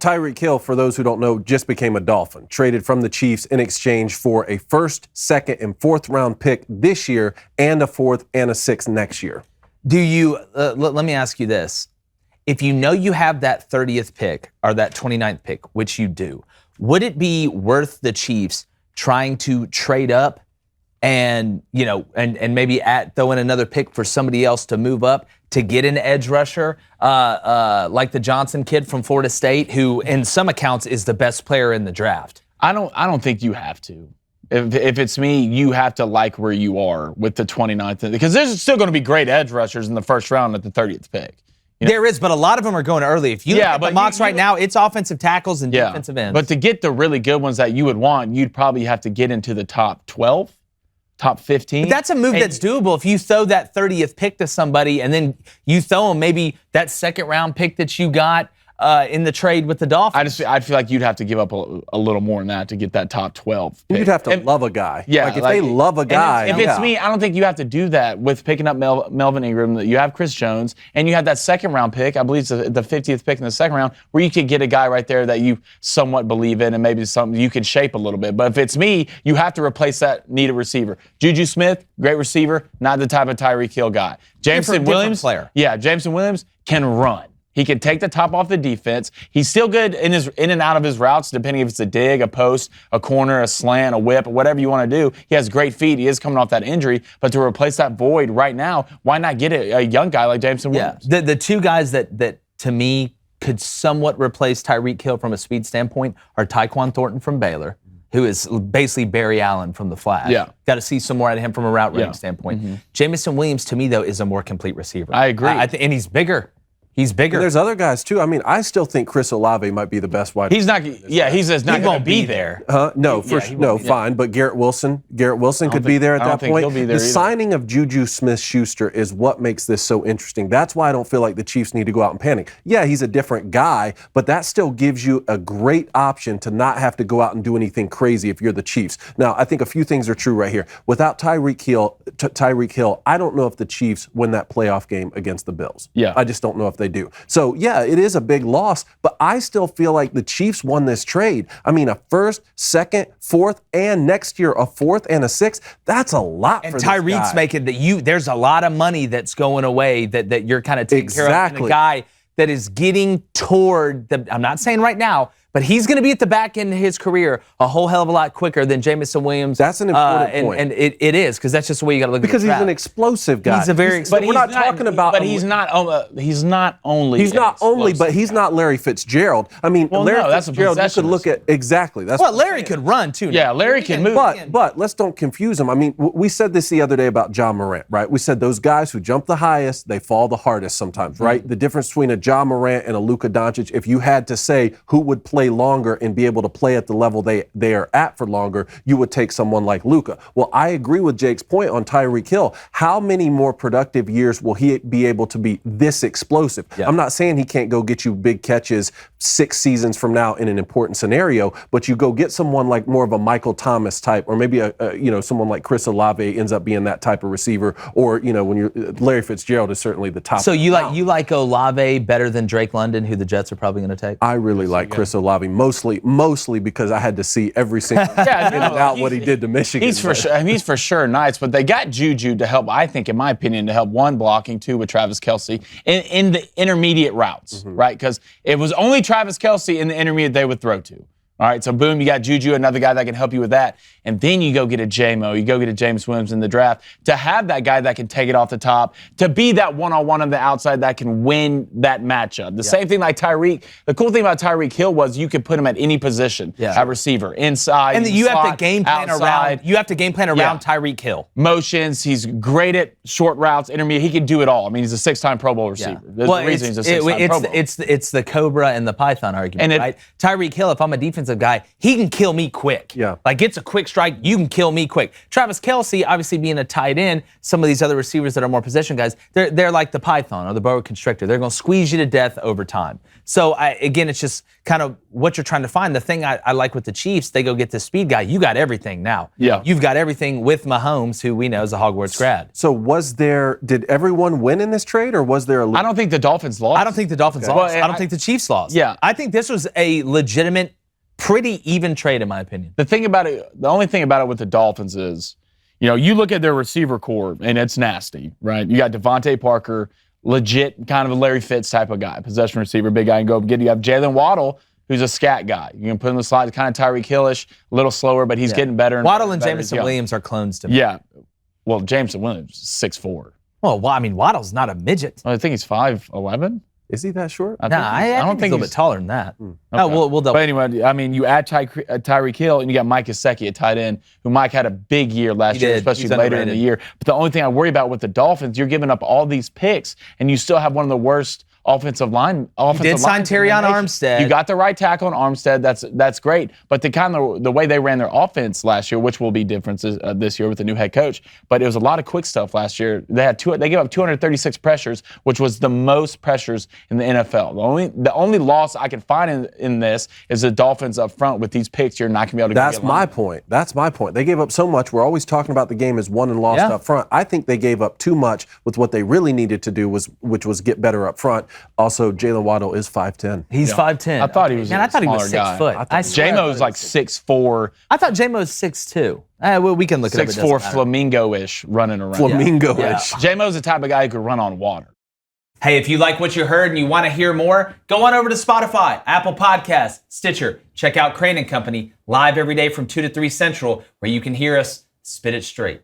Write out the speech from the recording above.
Tyreek Hill, for those who don't know, just became a Dolphin, traded from the Chiefs in exchange for a first, second, and fourth round pick this year and a fourth and a sixth next year. Do you, let me ask you this. If you know you have that 30th pick or that 29th pick, which you do, would it be worth the Chiefs trying to trade up and, you know, and maybe throw in another pick for somebody else to move up to get an edge rusher like the Johnson kid from Florida State, who in some accounts is the best player in the draft? I don't think you have to. If it's me, you have to like where you are with the 29th, because there's still going to be great edge rushers in the first round at the 30th pick. You know? There is, but a lot of them are going early. If you look at the mocks right now, it's offensive tackles and defensive ends. But to get the really good ones that you would want, you'd probably have to get into the top 12, top 15. But that's a move that's doable. If you throw that 30th pick to somebody and then you throw them maybe that second round pick that you got in the trade with the Dolphins. I feel like you'd have to give up a little more than that to get that top 12 pick. You'd have to love a guy. Yeah. Like if they love a guy. If it's me, I don't think you have to do that with picking up Melvin Ingram. You have Chris Jones, and you have that second round pick. I believe it's the 50th pick in the second round, where you could get a guy right there that you somewhat believe in and maybe something you can shape a little bit. But if it's me, you have to replace that needed receiver. Juju Smith, great receiver, not the type of Tyreek Hill guy. Jameson Williams, player. Yeah, Jameson Williams can run. He can take the top off the defense. He's still good in and out of his routes, depending if it's a dig, a post, a corner, a slant, a whip, whatever you want to do. He has great feet. He is coming off that injury. But to replace that void right now, why not get a young guy like Jameson Williams? Yeah, the two guys that to me could somewhat replace Tyreek Hill from a speed standpoint are Tyquan Thornton from Baylor, who is basically Barry Allen from the Flash. Yeah. Got to see some more out of him from a route running standpoint. Mm-hmm. Jameson Williams, to me, though, is a more complete receiver. I agree. And he's bigger. He's bigger. And there's other guys, too. I mean, I still think Chris Olave might be the best wide receiver. He's not. Yeah, he's just not going to be there. No, fine. But Garrett Wilson could be there at that point. He'll be there the signing of Juju Smith-Schuster is what makes this so interesting. That's why I don't feel like the Chiefs need to go out and panic. Yeah, he's a different guy, but that still gives you a great option to not have to go out and do anything crazy if you're the Chiefs. Now, I think a few things are true right here. Without Tyreek Hill, I don't know if the Chiefs win that playoff game against the Bills. Yeah. I just don't know if they do. So, yeah, it is a big loss, but I still feel like the Chiefs won this trade. I mean, a first, second, fourth, and next year a fourth and a sixth, that's a lot for this guy. And Tyreek's making there's a lot of money that's going away that you're kind of taking care of. And a guy that is getting toward I'm not saying right now, but he's going to be at the back end of his career a whole hell of a lot quicker than Jameson Williams. That's an important point. And it is, because that's just the way you got to look at it. Because he's an explosive guy. He's a very explosive. But we're not talking about. But he's not only. He's not only, but he's not Larry Fitzgerald. I mean, Larry Fitzgerald, you could look at exactly. That's well, Larry could run too. Yeah, Larry can move. But let's don't confuse him. I mean, we said this the other day about John Morant, right? We said those guys who jump the highest, they fall the hardest sometimes, right? Mm-hmm. The difference between a John Morant and a Luka Doncic, if you had to say who would play longer and be able to play at the level they are at for longer, you would take someone like Luka. Well, I agree with Jake's point on Tyreek Hill. How many more productive years will he be able to be this explosive? Yeah. I'm not saying he can't go get you big catches 6 seasons from now in an important scenario, but you go get someone like more of a Michael Thomas type, or maybe someone like Chris Olave ends up being that type of receiver, or when you're Larry Fitzgerald is certainly the top. So you like Olave better than Drake London, who the Jets are probably going to take? I really like Chris Olave mostly because I had to see every single in and out what he did to Michigan. He's for sure nice, but they got Juju to help, I think, in my opinion, to help one blocking, two with Travis Kelce in the intermediate routes, right? Because it was only Travis Kelce in the intermediate they would throw to. All right, so boom, you got Juju, another guy that can help you with that. And then you go get a J-Mo, you go get a James Williams in the draft. To have that guy that can take it off the top, to be that one-on-one on the outside that can win that matchup. The same thing like Tyreek. The cool thing about Tyreek Hill was you could put him at any position at receiver, inside, and you have to game plan outside. around. You have to game plan around Tyreek Hill. Motions. He's great at short routes, intermediate. He can do it all. I mean, he's a 6-time Pro Bowl receiver. There's a reason he's a 6-time Pro Bowl. It's the Cobra and the Python argument, right? Tyreek Hill, if I'm a defensive defensive guy, he can kill me quick. Yeah. Like, gets a quick strike, you can kill me quick. Travis Kelce, obviously being a tight end, some of these other receivers that are more possession guys, they're like the python or the boa constrictor. They're going to squeeze you to death over time. So, again, it's just kind of what you're trying to find. The thing I like with the Chiefs, they go get this speed guy. You got everything now. Yeah. You've got everything with Mahomes, who we know is a Hogwarts grad. So did everyone win in this trade, or was there a... I don't think the Dolphins lost. I don't think the Dolphins lost. Well, I don't think the Chiefs lost. Yeah. I think this was a legitimate, pretty even trade, in my opinion. The only thing about it with the Dolphins is, you look at their receiver core, and it's nasty, right? You got Devontae Parker, legit kind of a Larry Fitz type of guy, possession receiver, big guy, and go get. You have Jalen Waddle, who's a scat guy. You can put him in the slide, kind of Tyreek Hill-ish, a little slower, but he's getting better. Waddle and better. Jameson Williams are clones to me. Yeah. Well, Jameson Williams is 6'4". Well, I mean, Waddle's not a midget. I think he's 5'11". Is he that short? I don't think he's a little bit taller than that. Okay. Oh, we'll double. But anyway, I mean, you add Tyreek Hill, and you got Mike Gesicki at tight end, who Mike had a big year last year, especially He's later in underrated. the year. But the only thing I worry about with the Dolphins, you're giving up all these picks, and you still have one of the worst offensive line. You did sign Terrion Armstead. You got the right tackle on Armstead. That's great. But the way they ran their offense last year, which will be differences this year with the new head coach, but it was a lot of quick stuff last year. They gave up 236 pressures, which was the most pressures in the NFL. The only loss I can find in this is the Dolphins up front with these picks. You're not going to be able to. That's my point. That's my point. They gave up so much. We're always talking about the game as won and lost up front. I think they gave up too much with what they really needed to do, which was get better up front. Also, Jalen Waddle is 5'10". He's 5'10". I thought he was. Man, I thought he was 6 foot. J-Mo's like 6'4". I thought J-Mo's 6'2". Well, we can look it up. 6'4", flamingo-ish, running around. Flamingo-ish. J-Mo's the type of guy who could run on water. Hey, if you like what you heard and you want to hear more, go on over to Spotify, Apple Podcasts, Stitcher. Check out Crain & Company live every day from 2 to 3 Central, where you can hear us spit it straight.